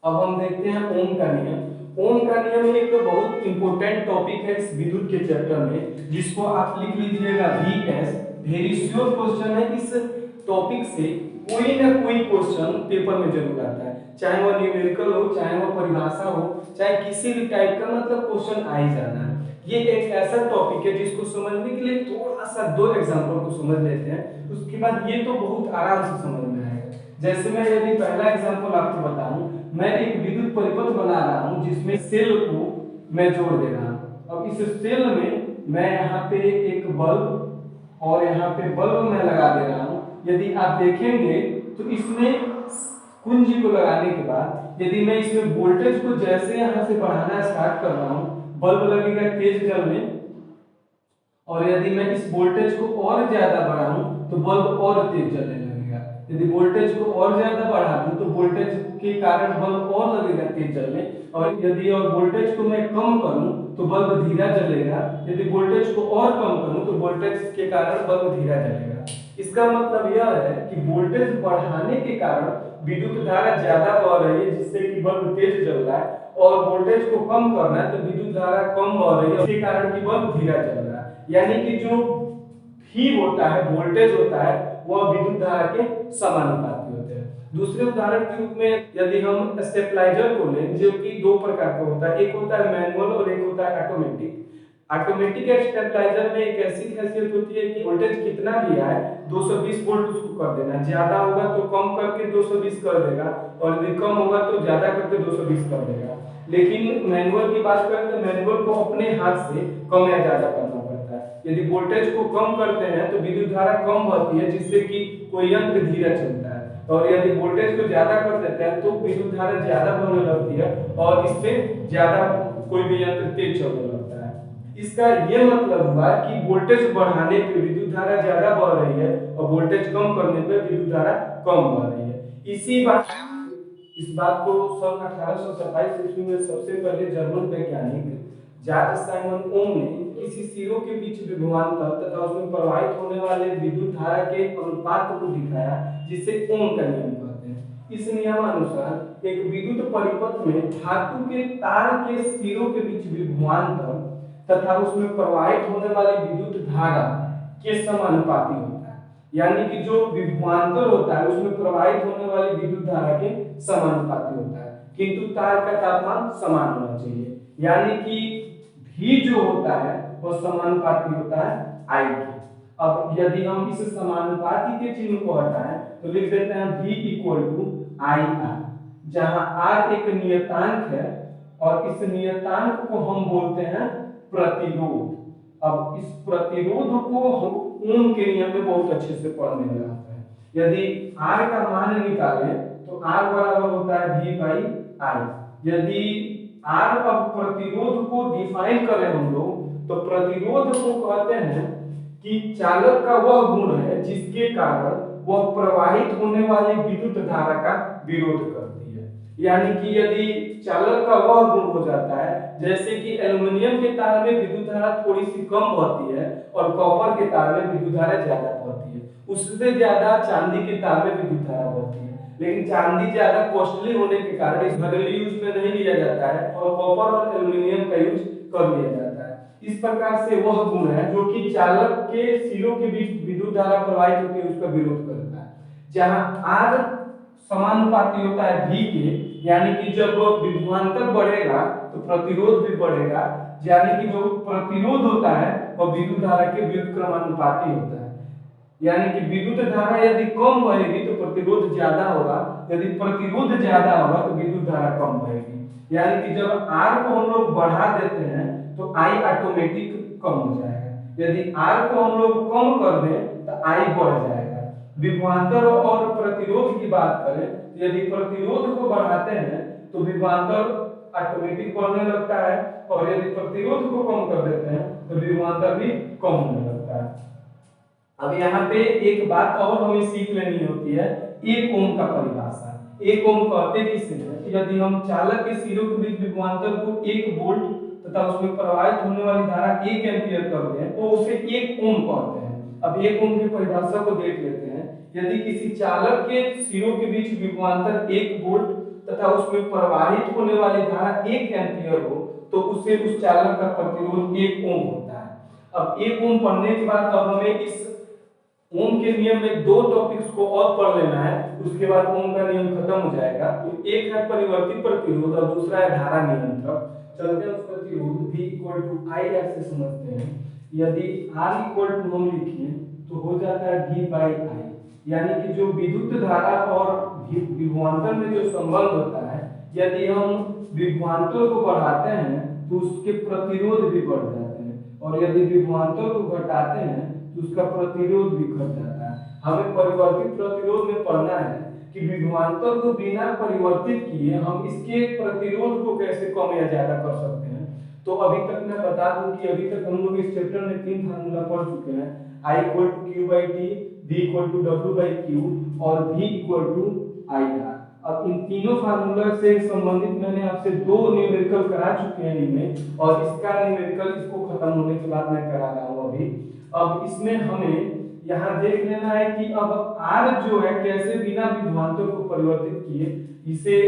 अब हम देखते हैं ओम का नियम। ओम का नियम एक बहुत इंपॉर्टेंट टॉपिक है इस विद्युत के चैप्टर में, जिसको आप लिख लीजिएगा VS। वेरी श्योर क्वेश्चन है, इस टॉपिक से कोई ना कोई क्वेश्चन पेपर में जरूर आता है, चाहे वो न्यूमेरिकल हो, चाहे वो परिभाषा हो, चाहे किसी भी टाइप का मतलब क्वेश्चन आ ही जाना है। ये एक ऐसा टॉपिक है जिसको समझने के लिए थोड़ा सा दो एग्जांपल को समझ लेते हैं, उसके बाद ये तो बहुत आराम से समझ में आएगा। जैसे मैं यदि पहला एग्जांपल आपको बताऊं, मैं एक विद्युत परिपथ बना रहा हूं जिसमें सेल को मैं जोड़ दे रहा हूं। अब इस सेल में मैं यहाँ पे एक बल्ब और यहाँ पे बल्ब मैं लगा दे रहा हूं। यदि आप देखेंगे तो इसमें कुंजी को लगाने के बाद यदि मैं इसमें वोल्टेज को जैसे यहाँ से बढ़ाना स्टार्ट कर रहा हूँ, बल्ब लगेगा तेज जलने, और यदि मैं इस वोल्टेज को और ज्यादा बढ़ाऊं तो बल्ब और तेज जलने लगेगा। यदि वोल्टेज को और ज्यादा बढ़ा दूं तो वोल्टेज के कारण बल्ब और लगेगा तेज जलने, और यदि और वोल्टेज को मैं कम करूं तो बल्ब धीरा जलेगा। यदि वोल्टेज को और कम करूं तो वोल्टेज के कारण बल्ब धीरा जलेगा। इसका मतलब यह है कि वोल्टेज बढ़ाने के कारण विद्युत धारा ज्यादा बह रही है जिससे कि बल्ब तेज जल रहा है, और वोल्टेज को कम करना है तो विद्युत धारा कम बह रही है इसके कारण कि बल्ब धीरा जल रहा है। यानी कि जो ही होता है, वोल्टेज होता है, वह विद्युत धारा के समानुपाती होते हैं। दूसरे उदाहरण के रूप में यदि हम स्टेबलाइजर को लें, जो कि दो प्रकार का होता है, एक होता है मैनुअल और एक होता है ऑटोमेटिक। ऑटोमेटिक स्टेबलाइजर में एक ऐसी खासियत होती है कि वोल्टेज कितना भी आए 220 वोल्ट उसको कर देना, ज्यादा होगा तो कम करके 220 कर देगा, और यदि कम होगा तो ज्यादा करके 220 कर देगा। लेकिन मैनुअल की बात करें तो मैनुअल को अपने हाथ से कम या ज्यादा करना पड़ता है। यदि वोल्टेज को कम करते हैं तो विद्युत धारा कम बहती है जिससे कि कोई यंत्र धीरे चलता है, और यदि वोल्टेज को ज्यादा कर देते हैं तो विद्युत धारा ज्यादा बहने लगती है और इससे ज्यादा कोई भी यंत्र तेज चलने लगता है। इसका यह मतलब हुआ कि वोल्टेज बढ़ाने पे विद्युत धारा ज्यादा बह रही है और वोल्टेज कम करने पे विद्युत धारा कम बह रही है। इस बात को सन 1827 ईस्वी में सबसे पहले जर्मन वैज्ञानिक जॉर्ज साइमन ओम ने किसी सिरों के बीच विभवांतर तथा उसमें प्रवाहित होने वाले विद्युत धारा के अनुपात को दिखाया, जिसे ओम का नियम कहते हैं। इस नियमानुसार एक विद्युत परिपथ में धातु के तार के सिरों के बीच विभवांतर तथा उसमें प्रवाहित होने वाली विद्युत धारा के समानुपाती होता है। यानी कि जो विभवांतर होता है उसमें प्रवाहित होने वाली विद्युत धारा के समानुपाती होता है, किंतु तार का तापमान समान होना चाहिए। यानी कि V जो होता है वो समानुपाती होता है I के। अब यदि हम इस समानुपाती के चिन्ह को हटाएं तो लिख देते हैं V equal to I R, जहां R एक नियतांक है और इस नियतांक को हम बोलते हैं प्रतिरोध। अब इस प्रतिरोध को हम ओम के नियम में बहुत अच्छे से पढ़ने में आता है। यदि R का मान निकालें तो R बराबर होता है V बाई I। यदि R अब प्रतिरोध को डिफाइन करें हम लोग तो प्रतिरोध को कहते हैं कि चालक का वह गुण है जिसके कारण वह प्रवाहित होने वाली विद्युत धारा का विरोध करती है। यानी कि यदि चालक का वह गुण हो जाता है, जैसे कि एल्युमिनियम के तार में विद्युत धारा थोड़ी सी कम बहती है और कॉपर के तार में विद्युत धारा ज्यादा बहती है, उससे ज्यादा चांदी के तार में विद्युत धारा बहती है। लेकिन चांदी ज्यादा कॉस्टली होने के कारण इस घरेलू यूज में नहीं लिया जाता है और कॉपर और एल्युमिनियम का यूज कर लिया जाता है। इस प्रकार से वह गुण है जो कि चालक के सिरों के बीच विद्युत धारा प्रवाहित होती है उसका विरोध करता है। जहां R समानुपाती होता है V के, यानी कि जब विभवांतर बढ़ेगा तो प्रतिरोध भी बढ़ेगा, यानी कि जो प्रतिरोध होता है वह विद्युत धारा के व्युत्क्रमानुपाती होता है। यानी कि विद्युत धारा यदि कम बहेगी तो प्रतिरोध ज्यादा होगा, यदि प्रतिरोध ज्यादा होगा तो विद्युत धारा कम बहेगी। यानी कि जब R को हम लोग बढ़ा देते हैं तो I ऑटोमेटिक कम हो जाएगा, यदि R को हम लोग कम कर दें तो I बढ़ जाएगा। विभवांतर और प्रतिरोध की बात करें, यदि प्रतिरोध को बढ़ाते हैं तो विभवांतर ऑटोमेटिक बढ़ने लगता है, और यदि प्रतिरोध को कम कर देते हैं तो विभवांतर भी कम होने लगता है। अब यहाँ पे एक बात और हमें सीख लेनी होती है, एक ओम का परिभाषा। एक ओम कहते किसे हैं? यदि हम चालक के सिरों के बीच विभवांतर को 1 वोल्ट तथा उसमें प्रवाहित होने वाली धारा 1 एम्पीयर कर दें तो उसे एक ओम कहते हैं। अब एक ओम की परिभाषा को देख लेते हैं। यदि किसी चालक के सिरों के बीच विभवांतर 1 वोल्ट तथा उसमें प्रवाहित होने वाली धारा 1 एम्पीयर हो तो उसे उस चालक का प्रतिरोध 1 ओम होता है। अब 1 ओम पढ़ने के बाद अब हमें इस ओम के नियम में दो टॉपिक्स को और पढ़ लेना है, उसके बाद ओम का नियम खत्म हो जाएगा। तो एक है परिवर्ती प्रतिरोध और दूसरा है धारा नियंत्रक। चलते हैं उस प्रतिरोध V = I से समझते हैं। यदि R = हम लिखिए तो हो जाता है V/I, यानी कि जो विद्युत धारा और विभवांतर में जो संबंध होता है, यदि हम विभवांतर को बढ़ाते हैं तो उसके प्रतिरोध भी बढ़ जाते हैं, और यदि विभवांतर को घटाते हैं तो उसका प्रतिरोध भी घट जाता है। हमें परिवर्तित प्रतिरोध में पढ़ना है कि विभवांतर को बिना परिवर्तित किए हम इसके प्रतिरोध को कैसे कम या ज्यादा कर सकते हैं। तो अभी तक मैं बता दूं कि अभी तक हम लोग इस चैप्टर में 3 फार्मूला पढ़ चुके हैं, I = Q/T, V = W/Q और V = IR। अब इन तीनों फार्मूला से संबंधित मैंने आपसे 2 न्यूमेरिकल करा चुके हैं इनमें, और इसका न्यूमेरिकल इसको खत्म होने के बाद मैं करा रहा हूं अभी। अब इसमें हमें यहाँ देख लेना है कि अब R जो है कैसे बिना विभवांतर को परिवर्तित किए इसे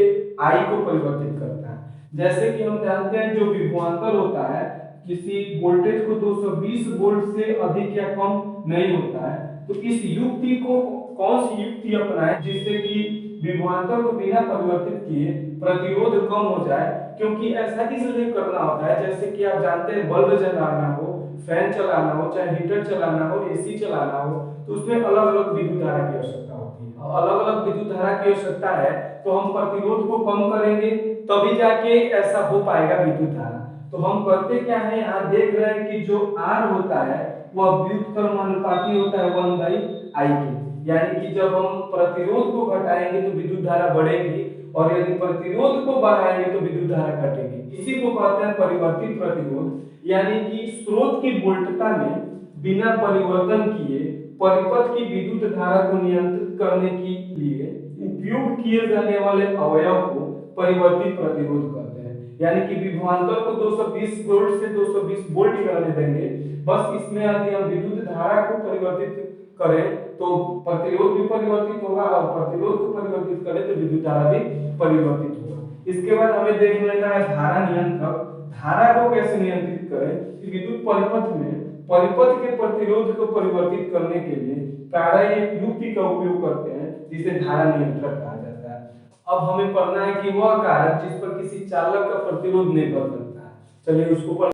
I को परिवर्तित करता है। जैसे कि हम जानते हैं जो विभवांतर होता है किसी वोल्टेज को 220 वोल्ट से अधिक या कम नहीं होता है, तो इस युक्ति को कौन सी युक्ति अपनाएं जिससे कि विभवांतर को बिना परिवर्तित किए प्रतिरोध कम हो जाए। क्योंकि ऐसा इसलिए करना होता है, जैसे कि आप जानते हैं बल्ब जलाना हो, फैन चलाना हो, चाहे हीटर चलाना हो, एसी चलाना हो, तो उसमें अलग अलग विद्युत धारा की आवश्यकता होती है। अलग अलग विद्युत धारा की आवश्यकता है तो हम प्रतिरोध को कम करेंगे तभी जाके ऐसा हो पाएगा विद्युत धारा। तो हम करते क्या है, यहाँ देख रहे हैं कि जो R होता है वह व्युत्क्रमानुपाती होता है 1/I के, यानी कि जब हम प्रतिरोध को घटाएंगे तो विद्युत धारा बढ़ेगी और यदि प्रतिरोध को बढ़ाएंगे तो विद्युत धारा घटेगी। इसी को कहते हैं परिवर्तित प्रतिरोध, यानी कि स्रोत की वोल्टता में बिना परिवर्तन किए परिपथ की विद्युत धारा को नियंत्रित करने के लिए उपयोग किए जाने वाले अवयव को परिवर्तित प्रतिरोध कहते हैं। यानी कि विभवांतर को 220 वोल्ट से 220 वोल्ट करने देंगे, बस इसमें यदि हम विद्युत धारा को परिवर्तित करें तो प्रतिरोध भी परिवर्तित होगा, और प्रतिरोध को परिवर्तित करें तो विद्युत धारा भी परिवर्तित होगा। इसके बाद हमें देख लेना है धारा नियंत्रक। धारा को कैसे नियंत्रित करें कि विद्युत परिपथ में परिपथ के प्रतिरोध को परिवर्तित करने के लिए प्रायः एक युक्ति का उपयोग करते हैं जिसे धारा नियंत्रक कहा जाता है। अब हमें पढ़ना है कि वह कारक जिस पर किसी चालक का प्रतिरोध निर्भर करता है। चलिए उसको पढ़।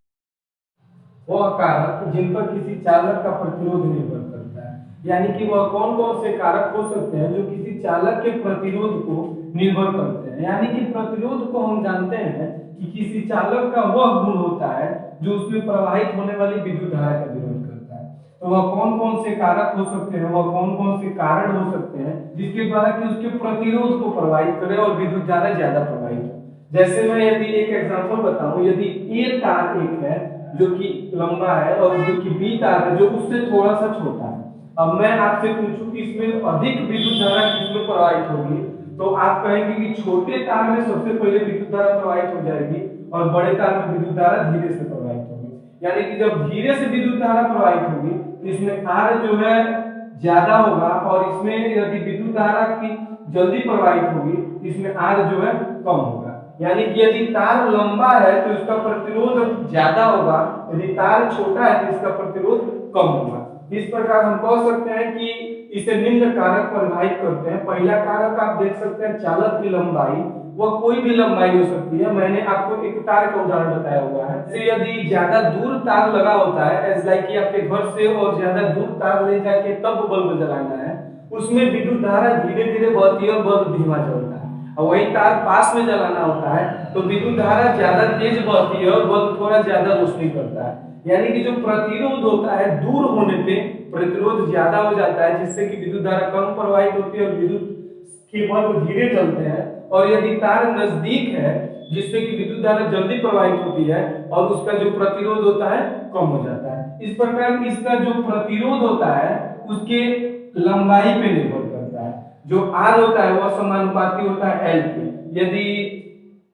वह कारक जिन पर किसी चालक का प्रतिरोध निर्भर करता है, यानी कि वह कौन कौन से कारक हो सकते हैं जो किसी चालक के प्रतिरोध को निर्भर करते हैं। यानी कि प्रतिरोध को हम जानते हैं कि किसी चालक का वह गुण होता है जो उसमें प्रवाहित होने वाली विद्युत धारा का विरोध करता है। तो वह कौन कौन से कारक हो सकते हैं, वह कौन कौन से कारण हो सकते हैं जिसके द्वारा कि उसके प्रतिरोध को प्रवाहित करे और विद्युत धारा ज्यादा प्रवाहित हो। जैसे मैं यदि एक एग्जांपल बताऊं, यदि ए तार एक है जो कि लंबा है और जो कि बी तार है जो उससे थोड़ा सा छोटा है। अब मैं आपसे पूछूं कि इसमें अधिक विद्युत धारा किसमें प्रवाहित होगी, तो आप कहेंगे कि छोटे तार में सबसे पहले विद्युत धारा प्रवाहित हो जाएगी और बड़े तार में विद्युत धारा धीरे से प्रवाहित होगी। यानी कि जब धीरे से विद्युत धारा प्रवाहित होगी तो इसमें R जो है ज्यादा होगा, और इसमें यदि विद्युत धारा की जल्दी प्रवाहित होगी इसमें R जो है कम होगा। यानी कि यदि तार लंबा है तो इसका प्रतिरोध ज्यादा होगा, यदि तार छोटा है तो इसका प्रतिरोध कम होगा। इस प्रकार हम कह सकते हैं कि इसे निम्न कारक प्रभावित करते हैं। पहला कारक आप देख सकते हैं चालक की लंबाई, वह कोई भी लंबाई हो सकती है। मैंने आपको एक तार का उदाहरण बताया हुआ है। जैसे यदि ज्यादा दूर तार लगा होता है, एज लाइक कि आपके घर से और ज्यादा दूर तार ले जाके तब बल्ब जलाना है, उसमें विद्युत धारा धीरे धीरे बढ़ती है और बल्ब धीमा जलता है। और वही तार पास में जलाना होता है तो विद्युत धारा ज्यादा तेज बढ़ती है और बल्ब थोड़ा ज्यादा रोशनी करता है। यानी कि जो प्रतिरोध होता है दूर होने पे प्रतिरोध ज्यादा हो जाता है, जिससे कि विद्युत धारा कम प्रवाहित होती है और विद्युत के बल्ब धीरे जलते हैं। और यदि तार नजदीक है जिससे कि विद्युत धारा जल्दी प्रवाहित होती है और उसका जो प्रतिरोध होता है कम हो जाता है। इस प्रकार इसका जो प्रतिरोध होता है उसके लंबाई पे निर्भर करता है। जो R होता है वह समानुपाती होता है L के। यदि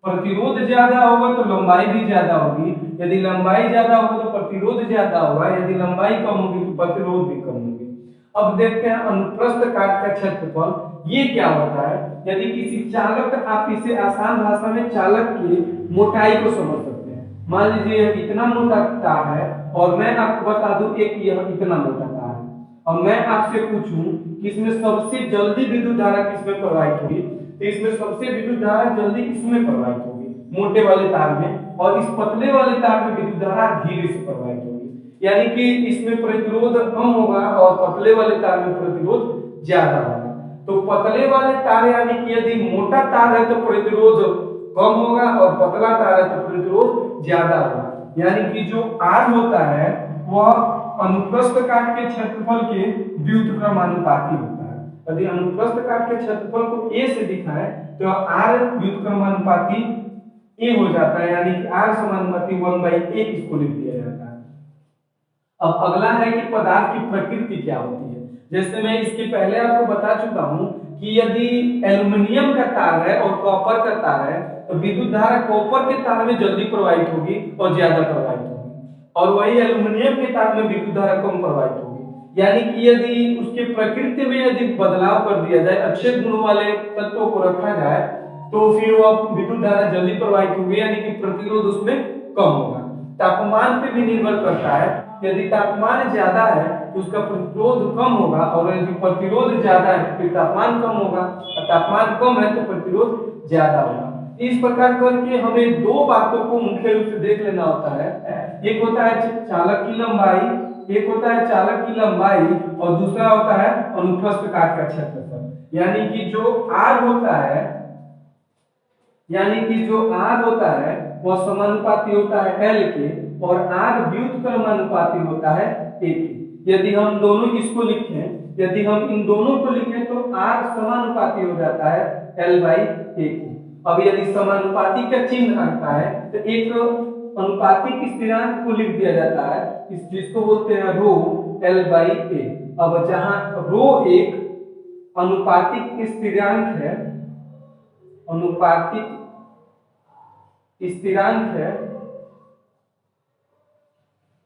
प्रतिरोध ज्यादा होगा तो लंबाई भी ज्यादा होगी, यदि लंबाई ज्यादा होगा तो प्रतिरोध ज्यादा होगा, यदि लंबाई कम होगी तो प्रतिरोध भी कम होगी। अब देखते हैं अनुप्रस्थ काट का क्षेत्रफल। ये क्या होता है, यदि किसी चालक, आप इसे आसान भाषा में चालक की मोटाई को समझ सकते हैं। मान लीजिए इतना मोटा तार है और मैं आपको बता दूं एक यह इतना मोटा तार है, और मैं आपसे पूछूं कि इसमें सबसे जल्दी विद्युत धारा किसमें प्रवाहित होगी, तो इसमें सबसे विद्युत धारा जल्दी इसमें प्रवाहित होगी, मोटे वाले तार में, और इस पतले वाले तार में विद्युत धारा धीरे से प्रवाहित होगी। यानी कि इसमें प्रतिरोध कम होगा और पतले वाले तार में प्रतिरोध ज्यादा होगा। तो पतले वाले तार यानी कि यदि मोटा तार है तो प्रतिरोध कम होगा और पतला तार है तो प्रतिरोध ज्यादा होगा। यानी कि जो R होता है वह अनुप्रस्थ काट के क्षेत्रफल के व्युत्क्रमानुपाती होता है। यदि अनुप्रस्थ काट के क्षेत्रफल को A से दिखाएं तो R व्युत्क्रमानुपाती A हो जाता है, यानी कि R समानुपाती 1/A इसको लिख दिया जाता है। अब अगला है कि पदार्थ की प्रकृति क्या होती है। जैसे मैं इसके पहले आपको बता चुका हूं कि यदि एल्युमिनियम का तार है और कॉपर का तार है तो विद्युत धारा कॉपर के तार में जल्दी प्रवाहित होगी और ज्यादा प्रवाहित होगी, और वही एल्युमिनियम के तार में विद्युत धारा कम प्रवाहित होगी। यानी कि यदि उसके प्रकृति में यदि बदलाव कर दिया जाए, अच्छे गुणों वाले तत्वों को रखा जाए, तो फिर वह विद्युत धारा जल्दी प्रवाहित होगी, यानी कि प्रतिरोध उसमें कम होगा। तापमान पे भी निर्भर करता है, यदि तापमान ज्यादा है तो उसका प्रतिरोध कम होगा, और यदि प्रतिरोध ज्यादा है तो फिर तापमान कम होगा, और तापमान कम है तो प्रतिरोध ज्यादा होगा। इस प्रकार करके हमें दो बातों को मुख्य रूप से देख लेना होता है। एक होता है चालक की लंबाई, एक होता है चालक की लंबाई, और दूसरा होता है अनुप्रस्थ काट का क्षेत्रफल। यानी कि जो R होता है, यानी कि जो R होता है वह समानुपाती होता है L के, और R व्युत्क्रमानुपाती होता है A के। यदि हम दोनों इसको लिखें, यदि हम इन दोनों को लिखें तो R समानुपाती हो जाता है L/A के। अब यदि समानुपाती का चिन्ह आता है तो एक अनुपातिक स्थिरांक को लिख दिया जाता है, इस जिसको बोलते हैं रो L/A। अब जहां रो एक अनुपातिक स्थिरांक है, अनुपातिक स्थिरांक है,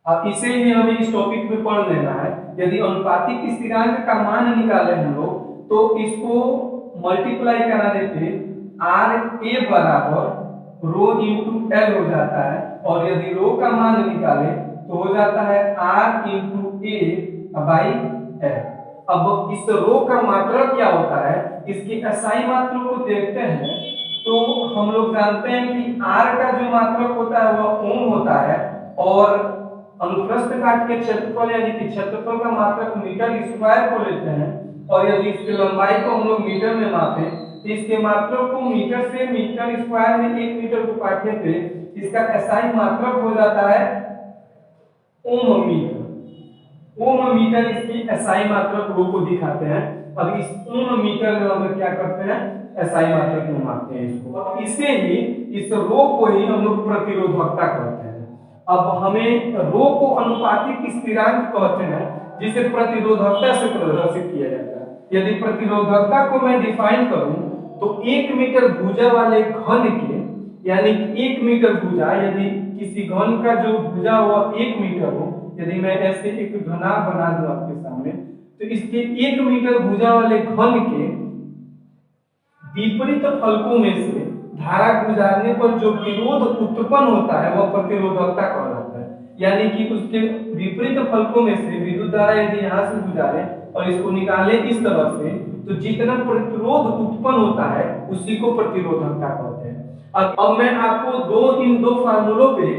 अब इसे ही हमें इस टॉपिक में पढ़ लेना है। यदि अनुपातिक स्थिरांक का मान निकाले हम लोग तो इसको मल्टीप्लाई कराने पे RA बराबर रो इंटू L हो जाता है, और यदि रो का मान निकाले तो हो जाता है R इंटू A/L। अब इस रो का मात्रक क्या होता है, इसकी SI मात्रक को देखते हैं तो हम लोग जानते हैं कि R का जो मात्रक होता है वह ओम होता है, और अनुप्रस्थ काट के क्षेत्रफल यानी कि क्षेत्रफल का मात्रक मीटर स्क्वायर को लेते हैं, और यदि इसकी लंबाई को हम लोग मीटर में मापें तो इसके मात्रक को मीटर से मीटर स्क्वायर में 1 मीटर को काटने पे इसका SI मात्रक हो जाता है ओम मीटर। ओम मीटर इसकी SI मात्रक रो को दिखाते हैं। अब इस ओम मीटर में हम क्या करते हैं, SI मात्रक में मापते हैं इसको। इसे ही, इस रो को ही हम लोग प्रतिरोधकता कहते हैं। अब हमें रो को अनुपातिक स्थिरांक कहते हैं जिसे प्रतिरोधकता से प्रदर्शित किया जाता है। यदि प्रतिरोधकता को मैं डिफाइन करूं तो 1 मीटर भुजा वाले घन के, यानी 1 मीटर भुजा, यदि किसी घन का जो भुजा वो 1 मीटर हो, यदि मैं ऐसे एक घना बना दूं आपके सामने, तो इसके 1 मीटर भुजा वाले घन के विपरीत फलकों में से धारा गुजारने पर जो विरोध उत्पन्न होता है वह प्रतिरोधकता कहलाता है। यानी कि उसके विपरीत फलकों में से विद्युत धारा यदि यहाँ से गुजारे और इसको निकाले इस तरफ से, तो जितना प्रतिरोध उत्पन्न होता है उसी को प्रतिरोधकता कहते हैं। अब मैं आपको इन दो फार्मूलों पे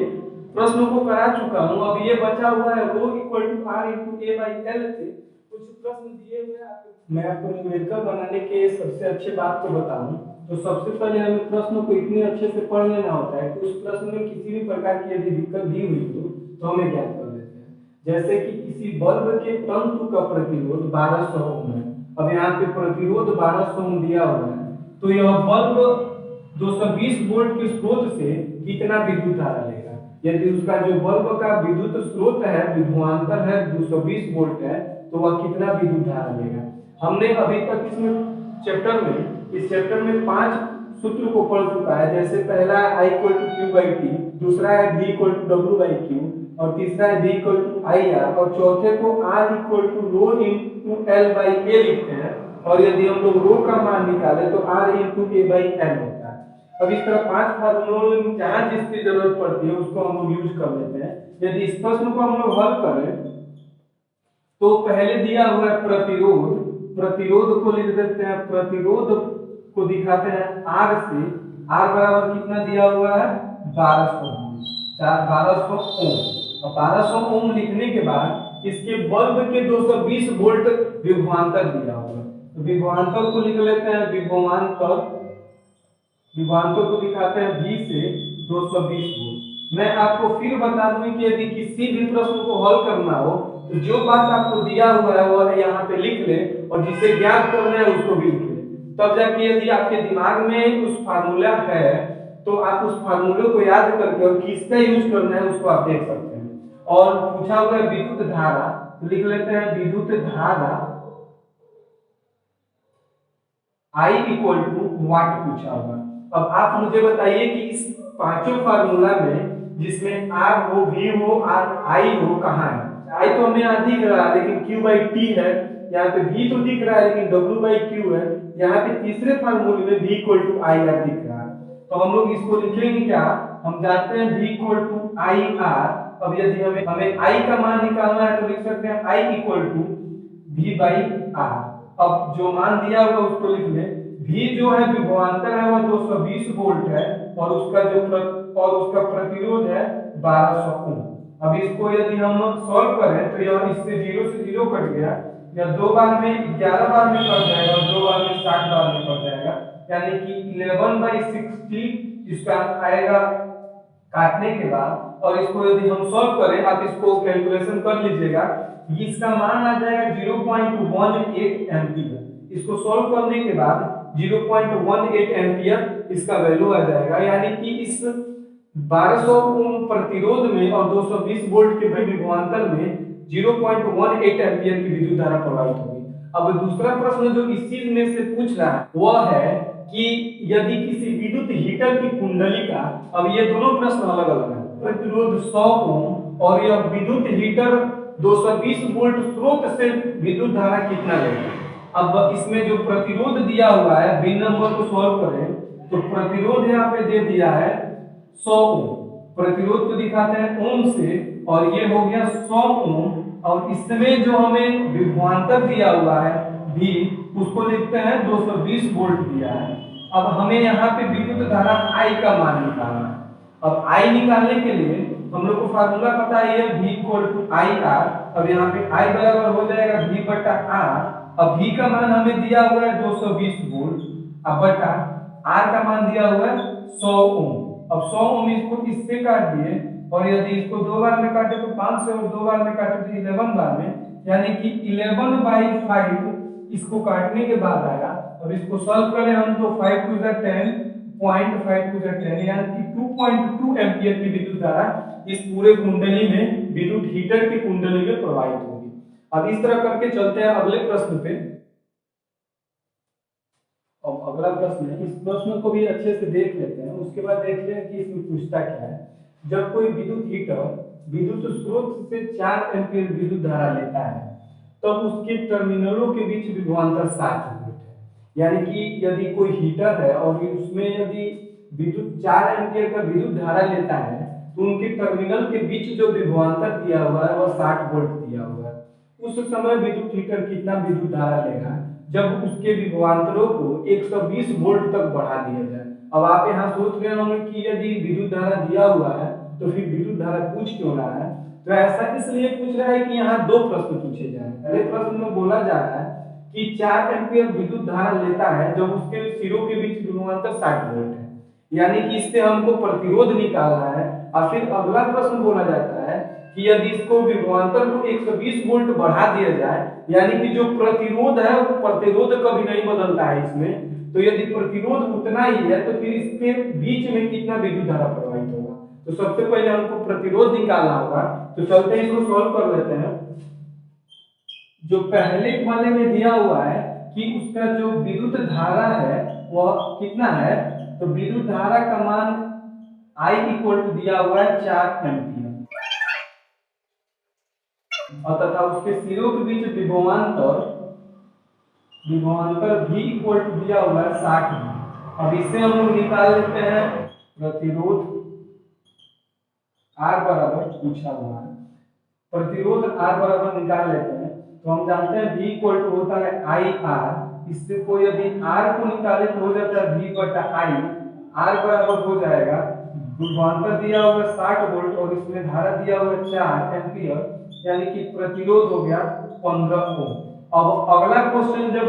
प्रश्नों को करा चुका हूं। अब ये बचा हुआ है rho equal to R into A/L से कुछ प्रश्न दिए हुए हैं आपको। मैं आपको न्यूमेरिकल बनाने के सबसे अच्छे बात को बताऊं तो सबसे पहले हमें प्रश्न को इतने अच्छे से पढ़ लेना होता है कि उस प्रश्न में किसी भी प्रकार की यदि दिक्कत दी हुई हो तो हमें ज्ञात कर लेते हैं। जैसे कि किसी बल्ब के तंतु का प्रतिरोध 1200 ओम है। अब यहाँ पे प्रतिरोध 1200 ओम दिया हुआ है, तो यह बल्ब 220 वोल्ट के स्रोत से कितना विद्युत धारा लेगा। यदि उसका जो बल्ब का विद्युत स्रोत है, विभवांतर है 220 वोल्ट है, तो वह कितना विद्युत धारा लेगा। हमने अभी तक इस चैप्टर में 5 सूत्र को पढ़ चुका है। जैसे पहला है I = Q/T, दूसरा है V = W/Q, और तीसरा है V = IR, और चौथे को R = ρ × L/A लिखते हैं। और यदि हम लोग रो का मान निकाले तो R into A by N होता है। अब इस तरह 5 फार्मूलों में जहाँ जिसकी जरूरत पड़ती है उसको हम लोग यूज कर लेते हैं। यदि इस प्रश्न को हम लोग हल करें तो पहले दिया हुआ है प्रतिरोध, प्रतिरोध को लिख देते हैं, प्रतिरोध को दिखाते हैं R से। R बराबर कितना दिया हुआ है 1200 ओम, 1200 ओम। और 1200 ओम लिखने के बाद इसके बल्ब के 220 वोल्ट विभवांतर दिया हुआ है, तो विभवांतर को लिख लेते हैं, विभवांतर, विभवांतर को दिखाते हैं V से 220 वोल्ट। मैं आपको फिर बता दूं कि यदि किसी भी प्रश्न को हल करना हो तो जो बात आपको दिया हुआ है वो यहाँ पे लिख ले और जिसे ज्ञात करना है उसको भी लिख ले, तब जाके यदि आपके दिमाग में उस फार्मूला है तो आप उस फार्मूले को याद करके और किसका यूज करना है उसको आप देख सकते हैं। और पूछा हुआ है विद्युत धारा, तो लिख लेते हैं विद्युत धारा I इक्वल टू वाट पूछा होगा। अब आप मुझे बताइए कि इस पांचों फार्मूला में जिसमें R हो, V हो, I हो, कहाँ है? I तो हमें यहाँ दिख रहा है लेकिन Q बाई T है, यहाँ पे V तो दिख रहा है लेकिन W बाई Q है, यहाँ पे तीसरे फार्मूले में V equal to I R दिख रहा है। तो हम लोग इसको लिखेंगे क्या, हम जानते हैं V equal to I R। अब यदि हमें I का मान निकालना है तो लिख सकते हैं I equal to V by R। अब जो मान दिया हुआ उसको लिख ले। V जो है विभवांतर है वह 220 वोल्ट है और उसका प्रतिरोध है 1200 ओम। अब इसको यदि हम सॉल्व करें तो यह इससे 0 से 0 कट गया, या 2 बार में 11 बार में कट जाएगा और 2 बार में 60 बार में कट जाएगा, यानी कि 11/60 इसका आएगा काटने के बाद। और इसको यदि हम सॉल्व करें, आप इसको कैलकुलेशन कर लीजिएगा, इसका मान आ जाएगा 0.18 एम्पियर। इसको सॉल्व करने के बाद 0.18 एम्पियर इसका वैल्यू आ जाएगा, यानी कि इस 1200 ओम प्रतिरोध में और 220 वोल्ट के विभवांतर में 0.18 एम्पियर की विद्युत धारा प्रवाहित होगी। अब दूसरा प्रश्न जो इस चीज में से पूछ रहा है वह है कि यदि किसी विद्युत हीटर की कुंडली का, अब ये दोनों प्रश्न अलग अलग है, प्रतिरोध 100 ओम और यह विद्युत हीटर 220 वोल्ट स्रोत से विद्युत धारा कितना लेगा। अब इसमें जो प्रतिरोध दिया हुआ है, बिन नंबर को सॉल्व करें तो प्रतिरोध यहाँ पे दे दिया है 100 ओम, प्रतिरोध को दिखाते हैं ओम से और ये हो गया 100 ओम। और इसमें जो हमें विभवांतर दिया हुआ है V, उसको लिखते हैं 220 वोल्ट दिया है। अब हमें यहाँ पे विद्युत धारा I का मान निकालना है। अब I निकालने के लिए हम लोग को फार्मूला पता है V equal to I R। अब यहाँ पे I बराबर हो जाएगा V बटा R। अब V का मान हमें दिया हुआ है 220 वोल्ट, अब बटा R का मान दिया हुआ है 100 ओम। अब 100 ओम इसको इससे काट दिए और यदि इसको 2 बार में काटे तो 5 से और 2 बार में काटे तो 11 बार में, यानी कि 11/5 इसको काटने के बाद आएगा। अब इसको सॉल्व करें हम तो 5 टू 10, 0.5 टू 10, यानी कि 2.2 एम्पियर की विद्युत धारा इस पूरे कुंडली में, विद्युत हीटर की कुंडली में प्रवाहित होगी। अब इस तरह करके चलते हैं अगले प्रश्न पे। अब अगला प्रश्न है, इस प्रश्न को भी अच्छे से देख लेते हैं, उसके बाद देख लें कि इसमें पूछता क्या है। जब कोई विद्युत हीटर विद्युत स्रोत से 4 एम्पीयर विद्युत धारा लेता है तब उसके टर्मिनलों के बीच विभवांतर 60 वोल्ट है। यानी कि यदि कोई हीटर है और उसमें यदि विद्युत 4 एम्पीयर का विद्युत धारा लेता है तो उनके टर्मिनल के बीच जो विभवांतर दिया हुआ है वह 60 वोल्ट दिया हुआ है। उस समय विद्युत हीटर कितना विद्युत धारा लेगा जब उसके विभवांतरों को 120 वोल्ट तक बढ़ा दिया जाए। अब आप यहाँ सोच रहे होंगे कि यदि विद्युत धारा दिया हुआ है तो फिर विद्युत धारा पूछ क्यों रहा है, तो ऐसा इसलिए पूछ रहा है कि यहाँ दो प्रश्न पूछे जा रहे हैं। पहले प्रश्न में बोला जा रहा है कि 4 एम्पीयर विद्युत धारा लेता है जब उसके सिरों के बीच विभवांतर 60 वोल्ट है, यानी कि इससे हमको प्रतिरोध निकालना है। और फिर अगला प्रश्न बोला जाता है कि यदि इसको विभवांतर को 120 वोल्ट बढ़ा दिया जाए, यानी कि जो प्रतिरोध है वो प्रतिरोध कभी नहीं बदलता है इसमें, तो यदि प्रतिरोध उतना ही है तो फिर इसके बीच में कितना विद्युत धारा प्रवाहित होगा। तो सबसे पहले हमको प्रतिरोध निकालना होगा, तो चलते हैं इसको सॉल्व कर लेते हैं। जो पहले वाले में दिया हुआ है कि उसका जो विद्युत धारा है वह कितना है, तो विद्युत धारा का मान I इक्वल टू दिया हुआ है 4 एम्पीयर और तथा उसके सिरों के बीच विभवांतर विभवांतर V इक्वल टू दिया हुआ है 60 V। अब इससे हम लोग निकाल लेते हैं प्रतिरोध R बराबर पूछा हुआ है, प्रतिरोध R बराबर निकाल लेते हैं। तो हम जानते हैं V इक्वल टू होता है IR, इससे कोई यदि R को निकाले तो हो जाता है V बटा I। R बराबर हो जाएगा, विभवांतर दिया हुआ 60 वोल्ट और इसमें धारा दिया हुआ 4 एम्पियर, यानी कि प्रतिरोध हो गया 15 ओम। अब अगला क्वेश्चन, जब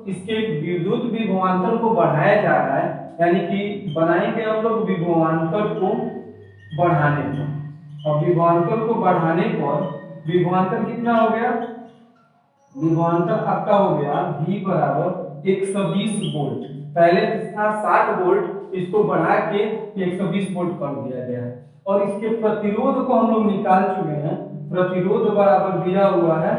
इसके विद्युत विभवांतर को बढ़ाया जा रहा है, यानी कि बनाएंगे हम लोग विभवांतर को बढ़ाने पर। अब विभवांतर को बढ़ाने पर विभवांतर कितना हो गया, विभवांतर आपका हो गया V बराबर 120 वोल्ट। पहले था 60 वोल्ट, इसको बढ़ा के 120 वोल्ट कर दिया गया है। और इसके प्रतिरोध को हम लोग निकाल चुके हैं, प्रतिरोध बराबर दिया हुआ है,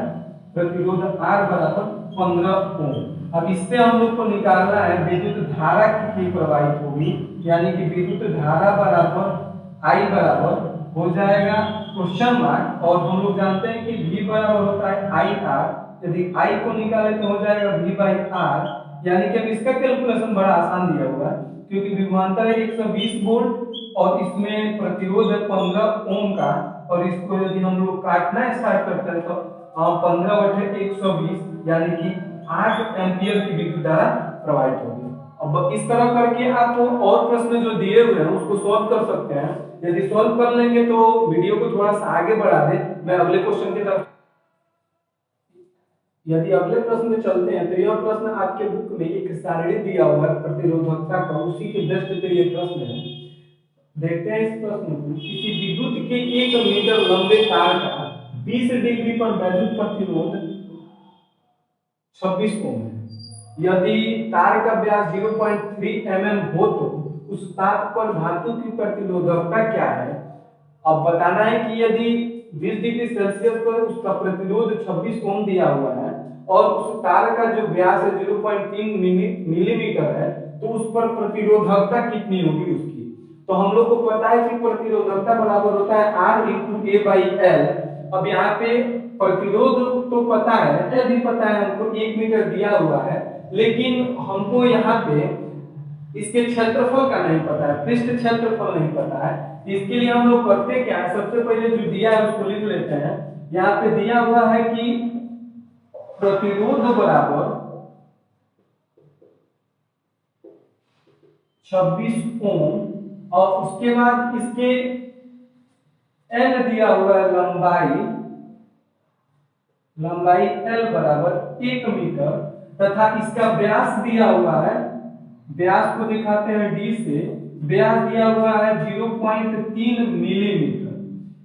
प्रतिरोध R बराबर 15 ओम। अब इससे हम लोग को निकालना है विद्युत धारा कितनी प्रवाहित होगी, यानी कि विद्युत धारा बराबर I बराबर हो जाएगा क्वेश्चन मार्क, और हम लोग जानते हैं कि V बराबर होता है IR। यदि I को निकाले तो हो जाएगा V बाई R, यानी कि अब इसका कैलकुलेशन बड़ा आसान दिया हुआ है, क्योंकि विभवांतर है 120 वोल्ट और इसमें प्रतिरोध है 15 ओम का, और इसको यदि हम लोग काटना स्टार्ट करते हैं तो 15 बटे 120 यानी कि 8 एम्पियर की विद्युत धारा प्रवाहित होगी। अब इस तरह करके आप और प्रश्न जो दिए हुए हैं उसको सॉल्व कर सकते हैं। यदि सॉल्व कर लेंगे तो वीडियो को थोड़ा सा आगे बढ़ा दे, मैं अगले क्वेश्चन की तरफ। यदि अगले प्रश्न में चलते हैं तो यह प्रश्न आपके बुक में एक सारणी दिया हुआ है प्रतिरोधकता का, उसी के बेस्ट पे ये प्रश्न है। देखते हैं इस प्रश्न को। किसी विद्युत के 1 मीटर लंबे तार का 20 डिग्री पर वैद्युत प्रतिरोध 26 ओम है। यदि तार का व्यास 0.3 mm हो तो उस तार पर धातु की प्रतिरोधकता क्या है। अब बताना है कि यदि 20 डिग्री सेल्सियस पर उसका प्रतिरोध 26 ओम दिया हुआ है और उस तार का जो व्यास है 0.3 मिलीमीटर है, तो उस पर प्रतिरोधकता कितनी होगी उसकी। तो हम लोग को पता है कि प्रतिरोधकता बराबर होता है R into A by L। अब यहाँ पे प्रतिरोध तो पता है, यदि पता है हमको 1 मीटर दिया हुआ है, लेकिन हमको यहाँ पे इसके क्षेत्रफल का नहीं पता है, पृष्ठ क्षेत्रफल नहीं पता है। इसके लिए हम लोग करते क्या है, सबसे पहले जो दिया है उसको लिख लेते हैं। यहाँ पे दिया हुआ है कि प्रतिरोध बराबर 26 ओम, और उसके बाद इसके L दिया हुआ है लंबाई L बराबर 1 मीटर, तथा इसका व्यास दिया हुआ है, व्यास को दिखाते हैं D से, व्यास दिया हुआ है 0.3 मिलीमीटर।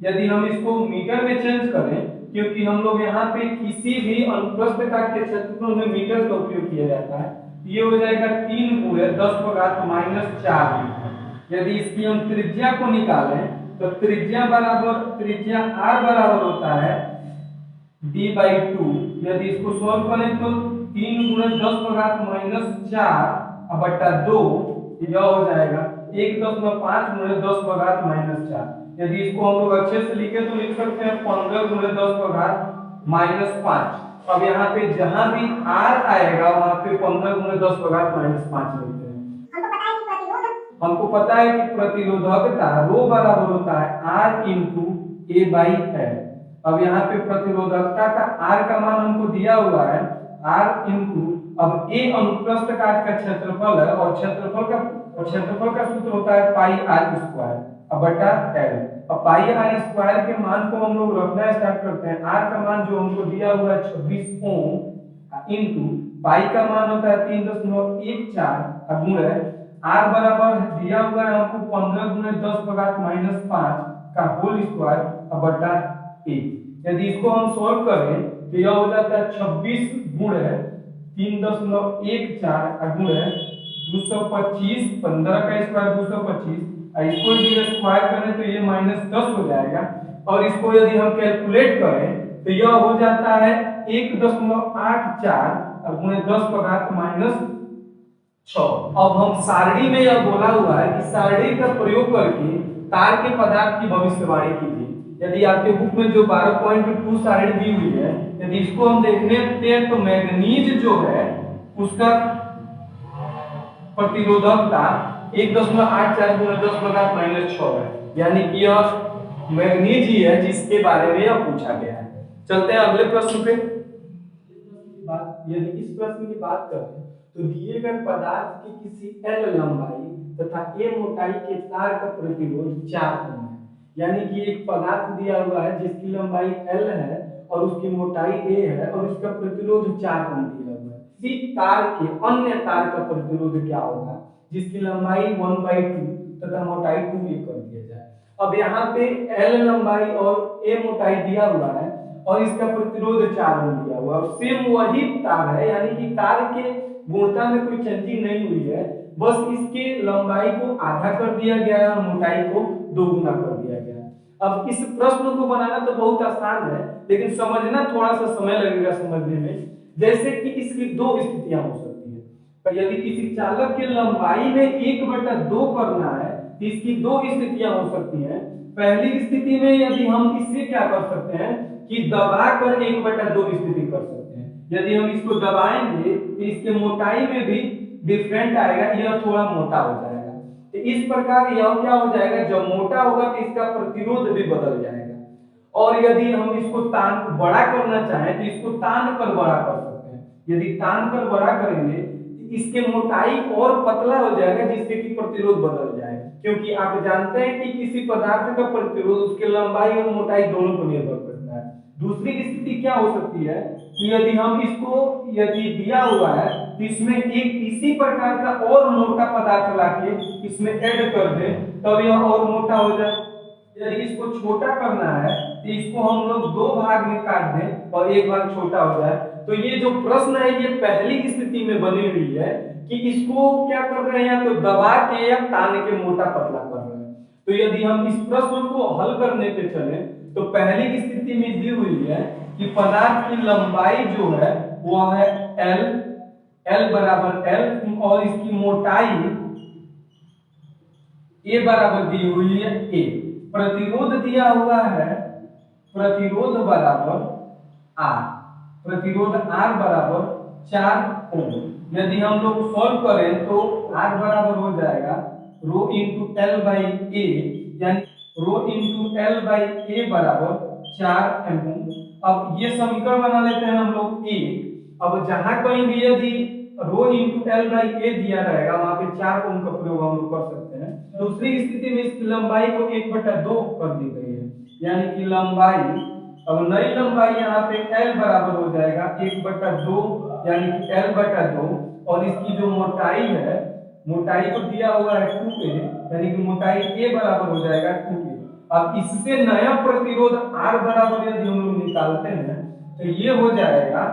यदि हम इसको मीटर में चेंज करें, क्योंकि हम लोग यहाँ पे किसी भी अनुप्रस्थ काट के क्षेत्रफल में मीटर का उपयोग किया जाता है, ये हो जाएगा 3 गुणे 10⁻⁻⁴ मीटर। यदि इसकी हम त्रिज्या को निकालें तो त्रिज्या R बराबर होता है D/2। यदि इसको सॉल्व करें तो 3 गुणे 10⁻⁻⁴ बटा 2, यह हो जाएगा 1.5 गुणे 10⁻⁻⁴। यदि इसको हम लोग अच्छे से लिखे तो लिख सकते हैं 15 गुणे 10⁻⁵। अब यहाँ पे जहां भी R आएगा वहां पे 15 गुणे 10⁻⁵ लिखते हैं। हमको पता है कि प्रतिरोधकता रो बराबर होता है R into A by L। अब यहाँ पे प्रतिरोधकता का R का मान हमको दिया हुआ है R इंटू, अब A अनुप्रस्थ काट का क्षेत्रफल है, और क्षेत्रफल का सूत्र होता है पाई R स्क्वायर बटा L। अब पाई R स्क्वायर के मान को हम लोग रखना स्टार्ट करते हैं। R का मान जो हमको दिया हुआ है 26 ओम इंटू पाई का मान होता है 3.14 गुणे R बराबर दिया हुआ है हमको 15 गुणे 10⁻⁵ का होल स्क्वायर बटा 1। यदि इसको हम सॉल्व करें तो यह हो जाता है 26 गुणे 3.14 गुणे 225, 15 का स्क्वायर 225, इसको यदि स्क्वायर करें तो ये -10 हो जाएगा, और इसको यदि हम कैलकुलेट करें तो यह हो जाता है 1.84 गुणे 10⁻⁻⁶। अब हम सारणी में यह बोला हुआ है कि सारणी का प्रयोग करके तार के पदार्थ की भविष्यवाणी कीजिए। यदि आपके बुक में जो 12.2 सारणी दी हुई है, यदि इसको हम देखते हैं तो मैग्नीज जो है उसका प्रतिरोधकता 1.84 गुना 10⁻⁻6 है, यानी कि यह मैग्नीज ही है जिसके बारे में यह पूछा गया है। चलते हैं अगले प्रश्न पे। यदि इस प्रश्न की बात करें तो दिए गए पदार्थ की किसी L लंबाई तथा A मोटाई के तार का प्रतिरोध 4 ओम है, यानी कि एक पदार्थ दिया हुआ है जिसकी लंबाई L है और उसकी मोटाई A है और उसका प्रतिरोध 4 ओम दिया हुआ है। इसी तार के अन्य तार का प्रतिरोध क्या होगा जिसकी लंबाई 1/2 तथा मोटाई 2A कर दिया जाए। अब यहाँ पे L लंबाई और A मोटाई दिया हुआ है और इसका प्रतिरोध 4 ओम दिया हुआ है, और सेम वही तार है, यानी कि तार के गुणता में कोई चेंजिंग नहीं हुई है, बस इसके लंबाई को आधा कर दिया गया है और मोटाई को 2 गुना कर दिया गया है। अब इस प्रश्न को बनाना तो बहुत आसान है, लेकिन समझना थोड़ा सा समय लगेगा समझने में। जैसे कि इसकी दो स्थितियां हो सकती है। यदि किसी चालक की लंबाई में 1/2 करना है तो इसकी दो स्थितियां हो सकती हैं। पहली स्थिति में यदि हम इससे क्या कर सकते हैं कि दबाकर 1/2 स्थिति कर सकते हैं। यदि हम इसको दबाएंगे तो इसके मोटाई में भी डिफरेंट आएगा, यह थोड़ा मोटा हो जाएगा। तो इस प्रकार यह क्या हो जाएगा, जब मोटा होगा तो इसका प्रतिरोध भी बदल जाएगा। और यदि हम इसको तान बड़ा करना चाहें तो इसको तान कर बड़ा कर सकते हैं। यदि तान कर बड़ा करेंगे तो इसके मोटाई और पतला हो जाएगा, जिससे कि प्रतिरोध बदल जाएगा, क्योंकि आप जानते हैं कि किसी पदार्थ का प्रतिरोध उसके लंबाई और मोटाई दोनों पर निर्भर करता है। दूसरी स्थिति क्या हो सकती है कि यदि हम इसको यदि दिया हुआ है तो इसमें एक इसी प्रकार का और मोटा पदार्थ लाके इसमें ऐड कर दें, तब यह और मोटा हो जाए। यदि इसको छोटा करना है तो इसको हम लोग 2 भाग में काट दें और एक भाग छोटा हो जाए। तो ये जो प्रश्न है ये पहली स्थिति में बनी हुई है कि इसको क्या कर रहे हैं, तो दबा के या तान के मोटा पतला कर रहे हैं। तो यदि हम इस प्रश्न को हल करने पे चले तो पहली स्थिति में दी हुई है कि पदार्थ की लंबाई जो है वो है L बराबर L और इसकी मोटाई A बराबर दी हुई है A। प्रतिरोध दिया हुआ है प्रतिरोध बराबर R, प्रतिरोध R बराबर 4 ओम। यदि हम लोग सॉल्व करें तो R बराबर हो जाएगा रो इंटू एल बाई ए, यानी रो इंटू एल बाई ए बराबर 4 ओम। अब ये समीकरण बना लेते हैं हम लोग ए। अब जहां कहीं भी यदि रो इंटू एल बाई ए दिया रहेगा वहां पे 4 ओम का प्रयोग हम लोग कर सकते हैं। दूसरी स्थिति में इसकी लंबाई को 1/2 कर दी गई है, यानी कि लंबाई, अब नई लंबाई यहाँ पे L बराबर हो जाएगा 1/2, यानी कि L/2, और इसकी जो मोटाई है, मोटाई को दिया हुआ है 2A, यानी कि मोटाई A बराबर हो जाएगा 2A। अब इससे नया प्रतिरोध R बराबर यदि हम लोग निकालते हैं तो ये हो जाएगा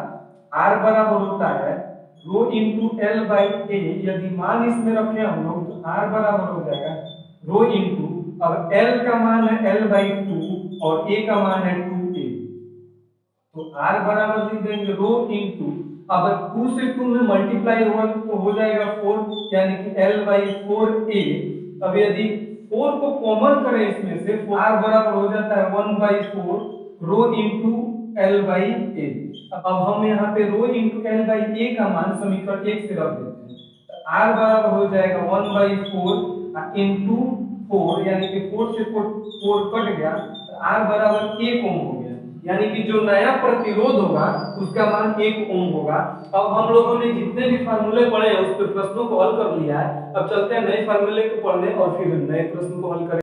R बराबर होता है रो इंटू एल बाई ए। यदि मान इसमें रखें हम लोग तो R बराबर हो जाएगा रो इंटू, अब L का मान है L/2 और A का मान है 2A, तो R बराबर लिख देंगे रो इंटू, अब 2 से 2 में मल्टीप्लाई हुआ तो हो जाएगा 4, यानी कि L/4A। अब यदि 4 को कॉमन करें इसमें से R बराबर हो जाता है 1/4 रो इंटू L/A। अब हम यहाँ पे रो इंटू L/A का मान समीकरण 1 से रख देते हैं, तो R बराबर हो जाएगा 1/4 इंटू 4, यानी कि 4 से 4 कट गया तो R बराबर 1 ओम हो गया, यानी कि जो नया प्रतिरोध होगा उसका मान 1 ओम होगा। अब हम लोगों ने जितने भी फार्मूले पढ़े हैं उस पर प्रश्नों को हल कर लिया है। अब चलते हैं नए फार्मूले को पढ़ने और फिर नए प्रश्न को हल करें।